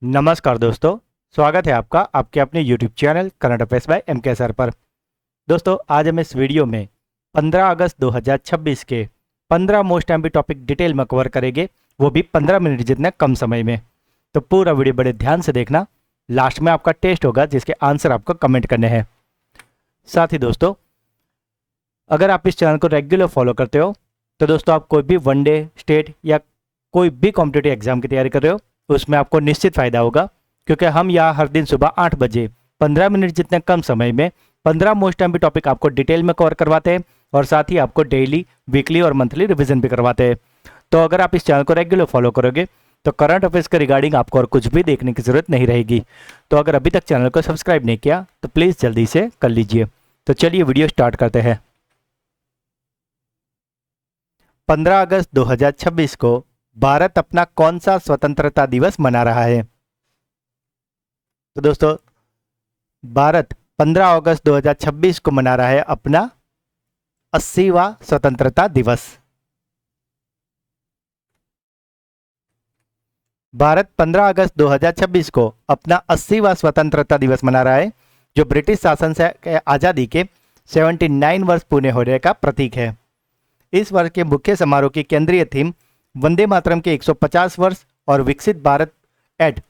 नमस्कार दोस्तों। स्वागत है आपका आपके अपने YouTube channel current affairs by MK sir पर। दोस्तों आज हम इस वीडियो में 15 अगस्त 2026 के 15 मोस्ट एमपी टॉपिक डिटेल में कवर करेंगे, वो भी 15 मिनट जितने कम समय में। तो पूरा वीडियो बड़े ध्यान से देखना। लास्ट में आपका टेस्ट होगा जिसके आंसर आपको कमेंट करने हैं। साथ ही दोस्तों अगर आप इस चैनल को रेगुलर फॉलो करते हो तो दोस्तों आप कोई भी वनडे स्टेट या कोई भी कॉम्पिटिटिव एग्जाम की तैयारी कर रहे हो उसमें आपको निश्चित फायदा होगा, क्योंकि हम यहाँ हर दिन सुबह 8 बजे 15 मिनट जितने कम समय में 15 मोस्ट एमपी टॉपिक आपको डिटेल में कवर करवाते हैं और साथ ही आपको डेली, वीकली और मंथली रिवीजन भी करवाते हैं। तो अगर आप इस चैनल को रेगुलर फॉलो करोगे तो करंट अफेयर्स के रिगार्डिंग आपको और कुछ भी देखने की जरूरत नहीं रहेगी। तो अगर अभी तक चैनल को सब्सक्राइब नहीं किया तो प्लीज़ जल्दी से कर लीजिए। तो चलिए वीडियो स्टार्ट करते हैं। 15 अगस्त 2026 को भारत अपना कौन सा स्वतंत्रता दिवस मना रहा है? तो दोस्तों भारत 15 अगस्त 2026 को मना रहा है अपना 80वां स्वतंत्रता दिवस। भारत 15 अगस्त 2026 को अपना 80वां स्वतंत्रता दिवस मना रहा है, जो ब्रिटिश शासन से आज़ादी के 79 वर्ष पूरे होने का प्रतीक है। इस वर्ष के मुख्य समारोह की केंद्रीय थीम वंदे मातरम के 150 वर्ष और विकसित भारत एट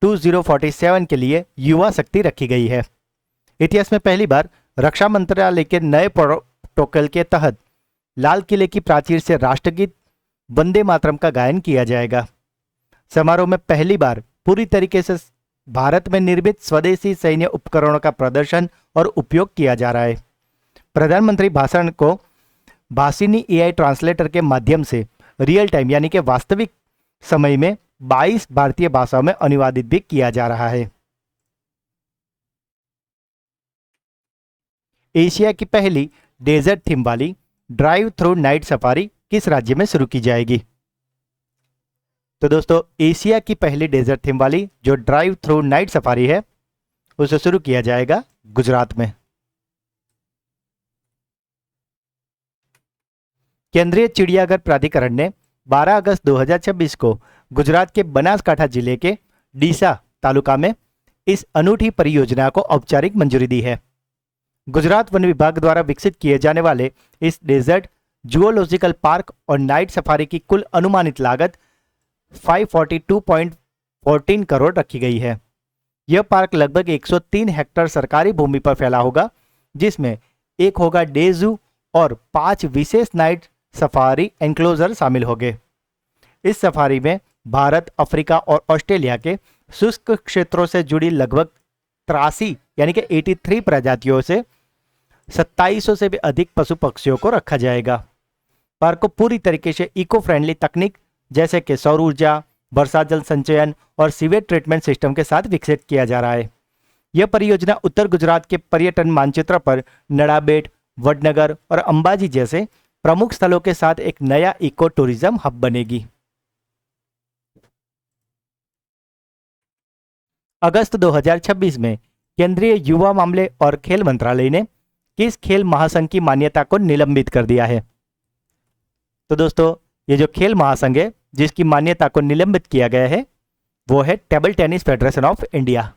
2047 के लिए युवा शक्ति रखी गई है। इतिहास में पहली बार रक्षा मंत्रालय के नए प्रोटोकॉल के तहत लाल किले की प्राचीर से राष्ट्रगीत वंदे मातरम का गायन किया जाएगा। समारोह में पहली बार पूरी तरीके से भारत में निर्मित स्वदेशी सैन्य उपकरणों का प्रदर्शन और उपयोग किया जा रहा है। प्रधानमंत्री भाषण को भाषिनी AI ट्रांसलेटर के माध्यम से रियल टाइम यानी कि वास्तविक समय में 22 भारतीय भाषाओं में अनुवादित भी किया जा रहा है। एशिया की पहली डेजर्ट थीम वाली ड्राइव थ्रू नाइट सफारी किस राज्य में शुरू की जाएगी? तो दोस्तों एशिया की पहली डेजर्ट थीम वाली जो ड्राइव थ्रू नाइट सफारी है उसे शुरू किया जाएगा गुजरात में। केंद्रीय चिड़ियाघर प्राधिकरण ने 12 अगस्त 2026 को गुजरात के बनासकांठा जिले के डीसा तालुका में इस अनूठी परियोजना को औपचारिक मंजूरी दी है। गुजरात वन विभाग द्वारा विकसित किए जाने वाले इस डेजर्ट जूलॉजिकल पार्क और नाइट सफारी की कुल अनुमानित लागत 542.14 करोड़ रखी गई है। यह पार्क लगभग 103 हेक्टेयर सरकारी भूमि पर फैला होगा, जिसमें एक होगा डे जू और 5 विशेष नाइट सफारी एनक्लोजर शामिल होंगे। इस सफारी में भारत, अफ्रीका और ऑस्ट्रेलिया के शुष्क क्षेत्रों से जुड़ी लगभग 83 यानी कि 83 प्रजातियों से 2700 से भी अधिक पशु पक्षियों को रखा जाएगा। पार्क को पूरी तरीके से इको फ्रेंडली तकनीक जैसे कि सौर ऊर्जा, वर्षा जल संचयन और सीवेज ट्रीटमेंट सिस्टम के साथ विकसित किया जा रहा है। यह परियोजना उत्तर गुजरात के पर्यटन मानचित्र पर नड़ाबेट, वडनगर और अंबाजी जैसे प्रमुख स्थलों के साथ एक नया इको टूरिज्म हब बनेगी। अगस्त 2026 में केंद्रीय युवा मामले और खेल मंत्रालय ने किस खेल महासंघ की मान्यता को निलंबित कर दिया है? तो दोस्तों ये जो खेल महासंघ है जिसकी मान्यता को निलंबित किया गया है वो है table tennis federation of India.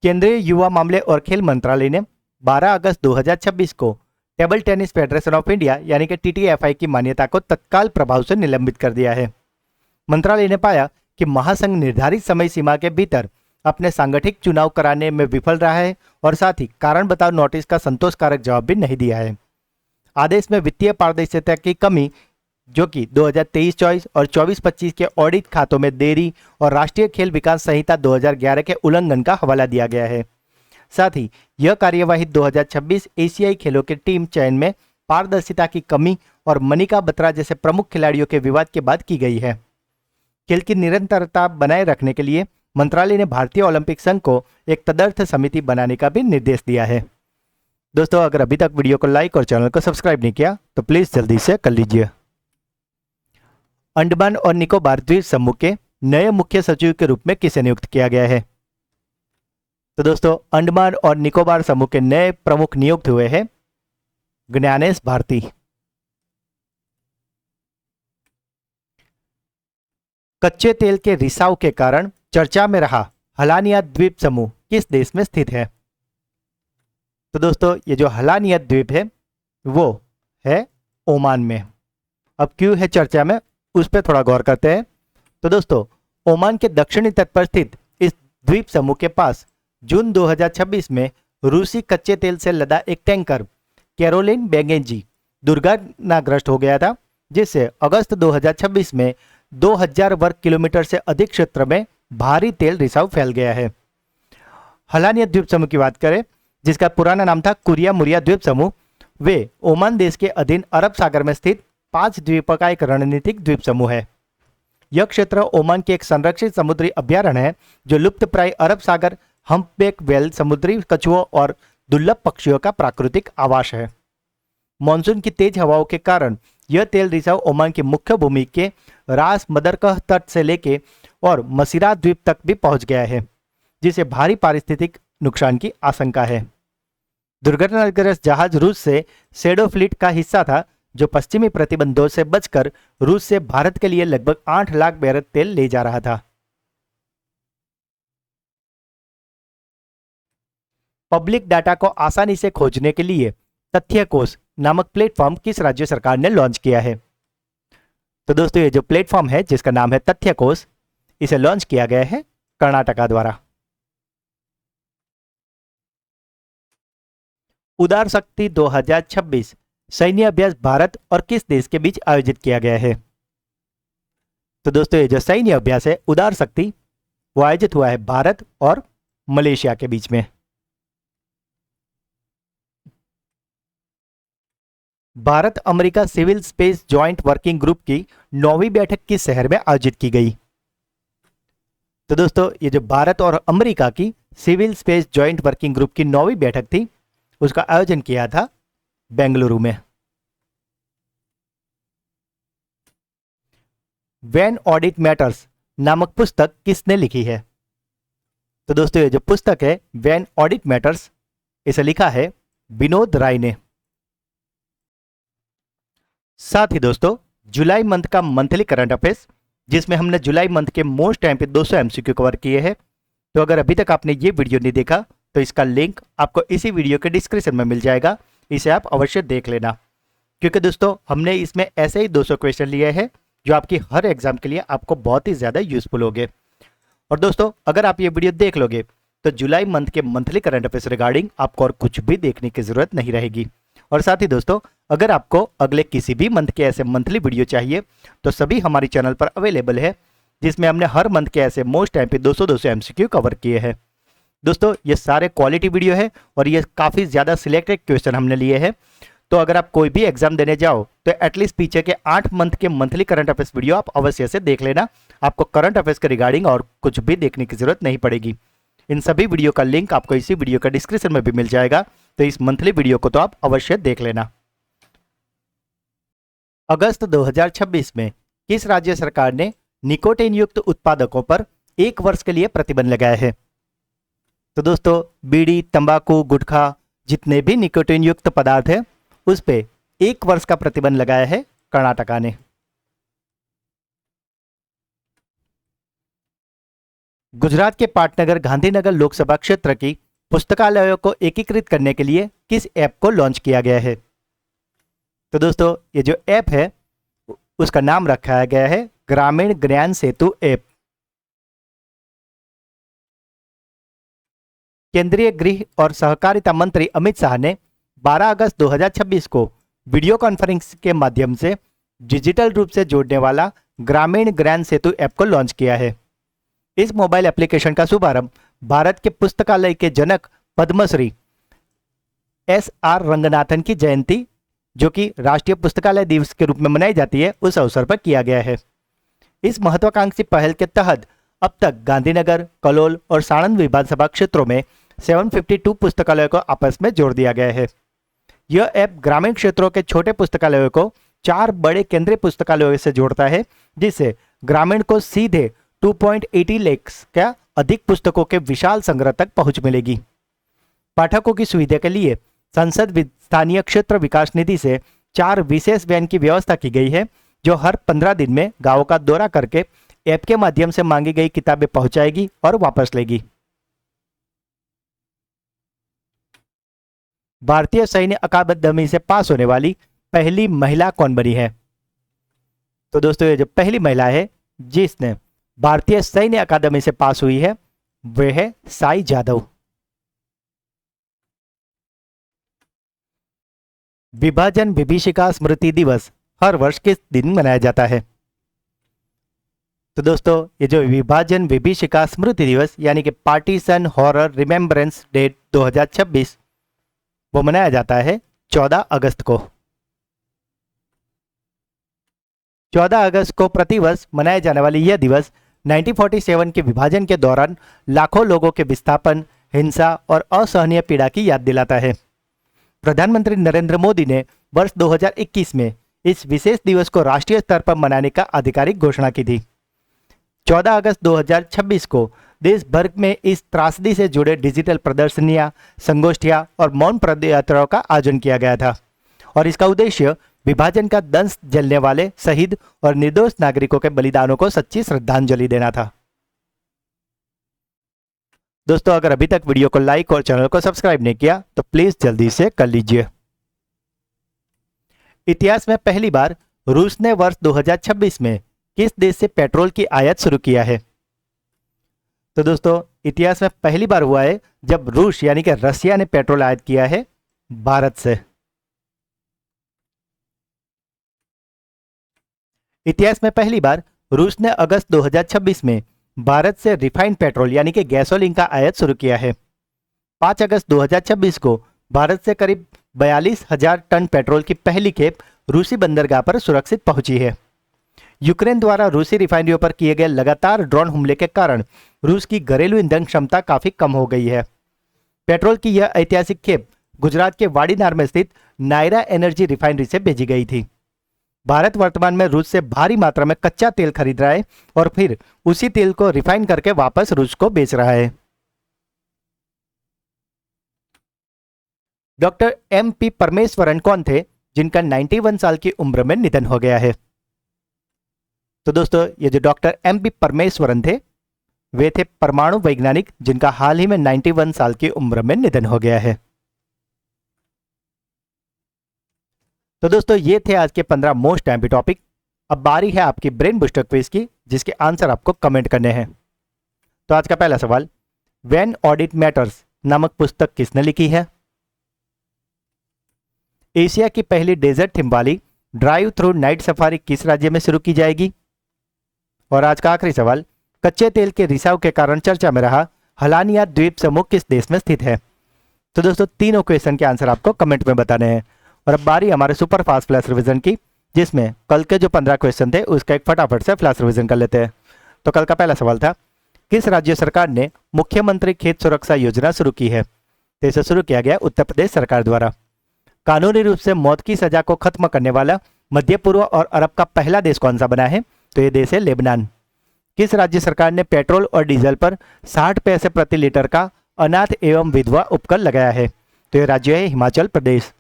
केंद्रीय युवा मामले और खेल मंत्रालय ने 12 अगस्त 2026 को table tennis federation of India यानी कि TTFI की मान्यता को तत्काल प्रभाव से निलंबित कर दिया है। मंत्रालय ने पाया कि महासंघ निर्धारित समय सीमा के भीतर अपने सांगठनिक चुनाव कराने में विफल रहा है और साथ ही कारण बताओ नोटिस का संतोषकारक जवाब भी नहीं दिया है। आदेश में वित्तीय पारदर्शिता की कमी, जो कि 2023-24 और 24-25 के ऑडिट खातों में देरी और राष्ट्रीय खेल विकास संहिता 2011 के उल्लंघन का हवाला दिया गया है। साथ ही यह कार्यवाही 2026 एशियाई खेलों के टीम चयन में पारदर्शिता की कमी और मनिका बत्रा जैसे प्रमुख खिलाड़ियों के विवाद के बाद की गई है। खेल की निरंतरता बनाए रखने के लिए मंत्रालय ने भारतीय ओलंपिक संघ को एक तदर्थ समिति बनाने का भी निर्देश दिया है। दोस्तों अगर अभी तक वीडियो को लाइक और चैनल को सब्सक्राइब नहीं किया तो प्लीज जल्दी से कर लीजिए। अंडमान और निकोबार द्वीप समूह के नए मुख्य सचिव के रूप में किसे नियुक्त किया गया है? तो दोस्तों अंडमान और निकोबार समूह के नए प्रमुख नियुक्त हुए हैं ज्ञानेश भारती। कच्चे तेल के रिसाव के कारण चर्चा में रहा हलानिया द्वीप समूह किस देश में स्थित है? तो दोस्तों ये जो हलानिया द्वीप है वो है ओमान में। अब क्यों है चर्चा में, उस पर थोड़ा गौर करते हैं। तो दोस्तों ओमान के दक्षिणी तट पर स्थित इस द्वीप समूह के पास जून 2026 में रूसी कच्चे तेल से लदा एक टैंकर कैरोलिन बेगेंजी दुर्घटनाग्रस्त हो गया था, जिससे अगस्त 2026 में 2000 वर्ग किलोमीटर से अधिक क्षेत्र में भारी तेल रिसाव फैल गया है। हलानिया द्वीप समूह की बात करें, जिसका पुराना नाम था कुरिया मुरिया द्वीप समूह, वे ओमान देश के अधीन अरब सागर में स्थित 5 द्वीपों का एक रणनीतिक द्वीप समूह है। यह क्षेत्र ओमान के एक संरक्षित समुद्री अभ्यारण्य है जो लुप्तप्राय अरब सागर, हम्पबैक व्हेल, समुद्री कछुओं और दुर्लभ पक्षियों का प्राकृतिक आवास है। मानसून की तेज हवाओं के कारण यह तेल रिसाव ओमान की मुख्य भूमि के रास मदरकह तट से लेके और मसीरा द्वीप तक भी पहुंच गया है, जिसे भारी पारिस्थितिक नुकसान की आशंका है। दुर्घटनाग्रस्त जहाज रूस से शैडो फ्लीट का हिस्सा था, जो पश्चिमी प्रतिबंधों से बचकर रूस से भारत के लिए लगभग 8 लाख बैरल तेल ले जा रहा था। पब्लिक डाटा को आसानी से खोजने के लिए तथ्यकोश नामक प्लेटफॉर्म किस राज्य सरकार ने लॉन्च किया है? तो दोस्तों ये जो प्लेटफॉर्म है जिसका नाम है तथ्यकोश, इसे लॉन्च किया गया है कर्नाटका द्वारा। उदार शक्ति 2026 सैन्य अभ्यास भारत और किस देश के बीच आयोजित किया गया है? तो दोस्तों ये जो सैन्य अभ्यास है उदार शक्ति वो आयोजित हुआ है भारत और मलेशिया के बीच में। Bharat America civil space joint working group की 9वीं बैठक किस शहर में आयोजित की गई? तो दोस्तों ये जो भारत और अमेरिका की civil space joint working group की 9वीं बैठक थी, उसका आयोजन किया था बेंगलुरु में। व्हेन ऑडिट मैटर्स नामक पुस्तक किसने लिखी है? तो दोस्तों ये जो पुस्तक है व्हेन ऑडिट मैटर्स, इसे लिखा है विनोद राय ने। साथ ही दोस्तों जुलाई मंथ का मंथली करंट अफेयर्स, जिसमें हमने जुलाई मंथ के मोस्ट टाइम पे 200 एमसीक्यू कवर किए हैं। तो अगर अभी तक आपने ये वीडियो नहीं देखा तो इसका लिंक आपको इसी वीडियो के डिस्क्रिप्शन में मिल जाएगा, इसे आप अवश्य देख लेना, क्योंकि दोस्तों हमने इसमें ऐसे ही 200 क्वेश्चन लिए हैं जो आपकी हर एग्जाम के लिए आपको बहुत ही ज़्यादा यूजफुल होंगे। और दोस्तों अगर आप ये वीडियो देख लोगे तो जुलाई मंथ के मंथली करंट अफेयर्स रिगार्डिंग आपको और कुछ भी देखने की जरूरत नहीं रहेगी। और साथ ही दोस्तों अगर आपको अगले किसी भी मंथ के ऐसे मंथली वीडियो चाहिए तो सभी हमारी चैनल पर अवेलेबल है, जिसमें हमने हर मंथ के ऐसे मोस्ट टाइम पे 200 एमसीक्यू कवर किए हैं। दोस्तों ये सारे क्वालिटी वीडियो है और ये काफ़ी ज़्यादा सिलेक्टेड क्वेश्चन हमने लिए हैं। तो अगर आप कोई भी एग्जाम देने जाओ तो एटलीस्ट पीछे के 8 मंथ के मंथली करंट अफेयर्स वीडियो आप अवश्य से देख लेना, आपको करंट अफेयर्स के रिगार्डिंग और कुछ भी देखने की जरूरत नहीं पड़ेगी। इन सभी वीडियो का लिंक आपको इसी वीडियो का डिस्क्रिप्शन में भी मिल जाएगा, तो इस मंथली वीडियो को तो आप अवश्य देख लेना। अगस्त 2026 में किस राज्य सरकार ने निकोटीन युक्त उत्पादकों पर 1 वर्ष के लिए प्रतिबंध लगाया है? तो दोस्तों बीड़ी, तंबाकू, गुटखा, जितने भी निकोटीन युक्त पदार्थ है उस पे 1 वर्ष का प्रतिबंध लगाया है कर्नाटका ने। गुजरात के पाटनगर गांधीनगर लोकसभा क्षेत्र की पुस्तकालयों को एकीकृत करने के लिए किस ऐप को लॉन्च किया गया है? तो दोस्तों ये जो ऐप है उसका नाम रखा गया है ग्रामीण ज्ञान सेतु ऐप। केंद्रीय गृह और सहकारिता मंत्री अमित शाह ने 12 अगस्त 2026 को वीडियो कॉन्फ्रेंस के माध्यम से डिजिटल रूप से जोड़ने वाला ग्रामीण ज्ञान सेतु ऐप को लॉन्च किया है। इस मोबाइल एप्लीकेशन का शुभारंभ भारत के पुस्तकालय के जनक पद्मश्री SR रंगनाथन की जयंती, जो कि राष्ट्रीय पुस्तकालय दिवस के रूप में मनाई जाती है, उस अवसर पर किया गया है। इस महत्वाकांक्षी पहल के तहत अब तक गांधीनगर, कलोल और साणंद विधानसभा क्षेत्रों में 752 पुस्तकालयों को आपस में जोड़ दिया गया है। यह ऐप ग्रामीण क्षेत्रों के छोटे पुस्तकालयों को 4 बड़े केंद्रीय पुस्तकालयों से जोड़ता है, जिससे ग्रामीण को सीधे 2.80 लाख का अधिक पुस्तकों के विशाल संग्रह तक पहुंच मिलेगी। पाठकों की सुविधा के लिए संसद स्थानीय क्षेत्र विकास निधि से 4 विशेष वैन की व्यवस्था की गई है, जो हर 15 दिन में गांवों का दौरा करके ऐप के माध्यम से मांगी गई किताबें पहुंचाएगी और वापस लेगी। भारतीय सैन्य अकादमी से पास होने वाली पहली महिला कौन बनी है? तो दोस्तों ये जो पहली महिला है जिसने भारतीय सैन्य अकादमी से पास हुई है वह है साई जादव। विभाजन विभीषिका स्मृति दिवस हर वर्ष किस दिन मनाया जाता है? तो दोस्तों ये जो विभाजन विभीषिका स्मृति दिवस यानी कि पार्टीशन हॉरर रिमेम्बरेंस डे 2026 वो मनाया जाता है 14 अगस्त को। 14 अगस्त को प्रतिवर्ष मनाए जाने वाली यह दिवस 1947 के विभाजन के दौरान लाखों लोगों के विस्थापन, हिंसा और असहनीय पीड़ा की याद दिलाता है। प्रधानमंत्री नरेंद्र मोदी ने वर्ष 2021 में इस विशेष दिवस को राष्ट्रीय स्तर पर मनाने का आधिकारिक घोषणा की थी। 14 अगस्त 2026 को देश भर में इस त्रासदी से जुड़े डिजिटल प्रदर्शनियां, संगोष्ठियां और मौन पदयात्राओं का आयोजन किया गया था और इसका उद्देश्य विभाजन का दंश झेलने वाले शहीद और निर्दोष नागरिकों के बलिदानों को सच्ची श्रद्धांजलि देना था। दोस्तों अगर अभी तक वीडियो को लाइक और चैनल को सब्सक्राइब नहीं किया तो प्लीज जल्दी से कर लीजिए। इतिहास में पहली बार रूस ने वर्ष 2026 में किस देश से पेट्रोल की आयात शुरू किया है? तो दोस्तों इतिहास में पहली बार हुआ है जब रूस यानी कि रसिया ने पेट्रोल आयात किया है भारत से। इतिहास में पहली बार रूस ने अगस्त 2026 में भारत से रिफाइंड पेट्रोल यानी कि गैसोलीन का आयात शुरू किया है। 5 अगस्त 2026 को भारत से करीब 42,000 टन पेट्रोल की पहली खेप रूसी बंदरगाह पर सुरक्षित पहुंची है। यूक्रेन द्वारा रूसी रिफाइनरियों पर किए गए लगातार ड्रोन हमले के कारण रूस की घरेलू ईंधन क्षमता काफी कम हो गई है। पेट्रोल की यह ऐतिहासिक खेप गुजरात के वाडीनार में स्थित नायरा एनर्जी रिफाइनरी से भेजी गई थी। भारत वर्तमान में रूस से भारी मात्रा में कच्चा तेल खरीद रहा है और फिर उसी तेल को रिफाइन करके वापस रूस को बेच रहा है। डॉक्टर MP परमेश्वरन कौन थे जिनका 91 साल की उम्र में निधन हो गया है? तो दोस्तों ये जो डॉक्टर MP परमेश्वरन थे वे थे परमाणु वैज्ञानिक जिनका हाल ही में 91 साल की उम्र में निधन हो गया है। तो दोस्तों ये थे आज के 15 मोस्ट एमपी टॉपिक। अब बारी है आपकी ब्रेन बूस्टर क्विज की जिसके आंसर आपको कमेंट करने हैं। तो आज का पहला सवाल, व्हेन ऑडिट मैटर्स नामक पुस्तक किसने लिखी है? एशिया की पहली डेजर्ट थीम वाली ड्राइव थ्रू नाइट सफारी किस राज्य में शुरू की जाएगी? और आज का आखिरी सवाल, कच्चे तेल के रिसाव के कारण चर्चा में रहा हलानिया द्वीप समूह किस देश में स्थित है? तो दोस्तों तीनों क्वेश्चन के आंसर आपको कमेंट में बताने हैं। और अब बारी हमारे सुपर फास्ट फ्लैश रिवीजन की जिसमें कल के जो 15 क्वेश्चन थे उसका एक फटाफट से फ्लैश रिवीजन कर लेते हैं। तो कल का पहला सवाल था, किस राज्य सरकार ने मुख्यमंत्री खेत सुरक्षा योजना शुरू की है? तो इसे शुरू किया गया उत्तर प्रदेश सरकार द्वारा। कानूनी रूप से मौत की सजा को खत्म करने वाला मध्य पूर्व और अरब का पहला देश कौन सा बना है? तो ये देश है लेबनान। किस राज्य सरकार ने पेट्रोल और डीजल पर 60 पैसे प्रति लीटर का अनाथ एवं विधवा उपकर लगाया है? तो ये राज्य है हिमाचल प्रदेश।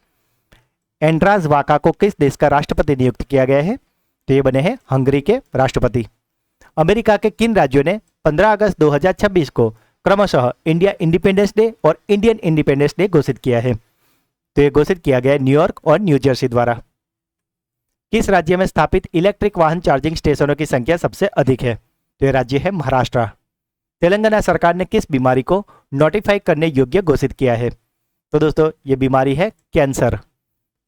एंड्रास वाका को किस देश का राष्ट्रपति नियुक्त किया गया है? तो ये बने हैं हंगरी के राष्ट्रपति। अमेरिका के किन राज्यों ने 15 अगस्त 2026 को क्रमशः इंडिया इंडिपेंडेंस डे और इंडियन इंडिपेंडेंस डे घोषित किया है? तो ये घोषित किया गया न्यूयॉर्क और न्यू जर्सी द्वारा। किस राज्य में स्थापित इलेक्ट्रिक वाहन चार्जिंग स्टेशनों की संख्या सबसे अधिक है? तो ये राज्य है महाराष्ट्र। तेलंगाना सरकार ने किस बीमारी को नोटिफाई करने योग्य घोषित किया है? तो दोस्तों ये बीमारी है कैंसर।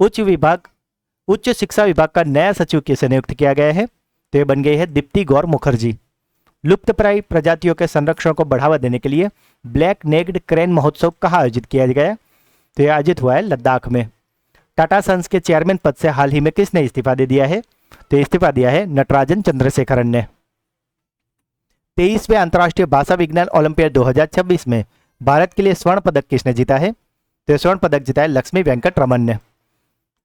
उच्च शिक्षा विभाग का नया सचिव किसे नियुक्त किया गया है? तो ये बन गई है दीप्ति गौर मुखर्जी। लुप्तप्राय प्रजातियों के संरक्षण को बढ़ावा देने के लिए ब्लैक नेक्ड क्रेन महोत्सव कहाँ आयोजित किया गया? तो यह आयोजित हुआ है लद्दाख में। टाटा सन्स के चेयरमैन पद से हाल ही में किसने इस्तीफा दे दिया है? तो इस्तीफा दिया है नटराजन चंद्रशेखरन ने। 23वें अंतर्राष्ट्रीय भाषा विज्ञान ओलंपियाड 2026 में भारत के लिए स्वर्ण पदक किसने जीता है? तो स्वर्ण पदक जीता है लक्ष्मी वेंकट रमन ने।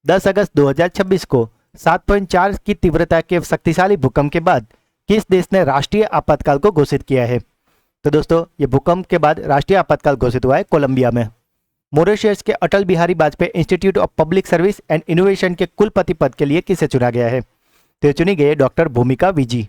10 अगस्त 2026 को 7.4 की तीव्रता के शक्तिशाली भूकंप के बाद किस देश ने राष्ट्रीय आपातकाल को घोषित किया है? तो दोस्तों ये भूकंप के बाद राष्ट्रीय आपातकाल घोषित हुआ है कोलंबिया में। मॉरिशस के Atal Bihari Vajpayee institute of public service and innovation के कुलपति पद के लिए किसे चुना गया है? तो चुनी गई डॉक्टर भूमिका विजी।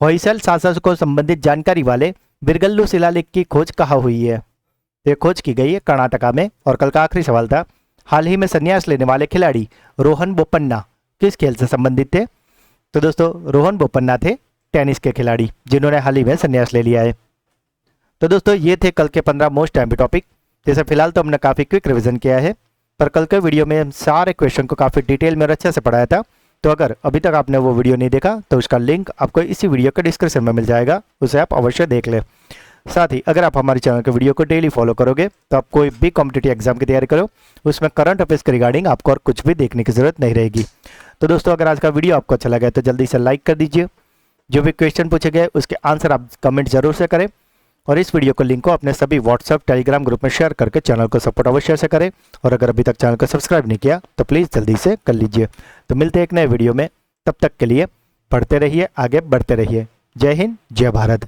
होयसल शासक को संबंधित जानकारी वाले बिरगल्लू शिलालेख की खोज कहाँ हुई है? तो ये खोज की गई है कर्नाटका में। और कल का आखिरी सवाल था, हाल ही में संन्यास लेने वाले खिलाड़ी रोहन बोपन्ना किस खेल से संबंधित थे? तो दोस्तों रोहन बोपन्ना थे टेनिस के खिलाड़ी जिन्होंने हाल ही में संन्यास ले लिया है। तो दोस्तों ये थे कल के 15 मोस्ट टाइम टॉपिक। जैसे फिलहाल तो हमने काफ़ी क्विक रिवीजन किया है, पर कल के वीडियो में हम सारे क्वेश्चन को काफ़ी डिटेल में और अच्छे से पढ़ाया था। तो अगर अभी तक आपने वो वीडियो नहीं देखा तो उसका लिंक आपको इसी वीडियो के डिस्क्रिप्शन में मिल जाएगा, उसे आप अवश्य देख लें। साथ ही अगर आप हमारे चैनल के वीडियो को डेली फॉलो करोगे तो आप कोई भी कॉम्पिटिटिव एग्जाम की तैयारी करो, उसमें करंट अफेयर्स के रिगार्डिंग आपको और कुछ भी देखने की जरूरत नहीं रहेगी। तो दोस्तों अगर आज का वीडियो आपको अच्छा लगा है तो जल्दी से लाइक कर दीजिए। जो भी क्वेश्चन पूछे गए उसके आंसर आप कमेंट जरूर से करें, और इस वीडियो को लिंक को अपने सभी व्हाट्सएप टेलीग्राम ग्रुप में शेयर करके चैनल को सपोर्ट अवश्य से करें। और अगर अभी तक चैनल को सब्सक्राइब नहीं किया तो प्लीज़ जल्दी से कर लीजिए। तो मिलते हैं एक नए वीडियो में, तब तक के लिए पढ़ते रहिए, आगे बढ़ते रहिए। जय हिंद, जय भारत।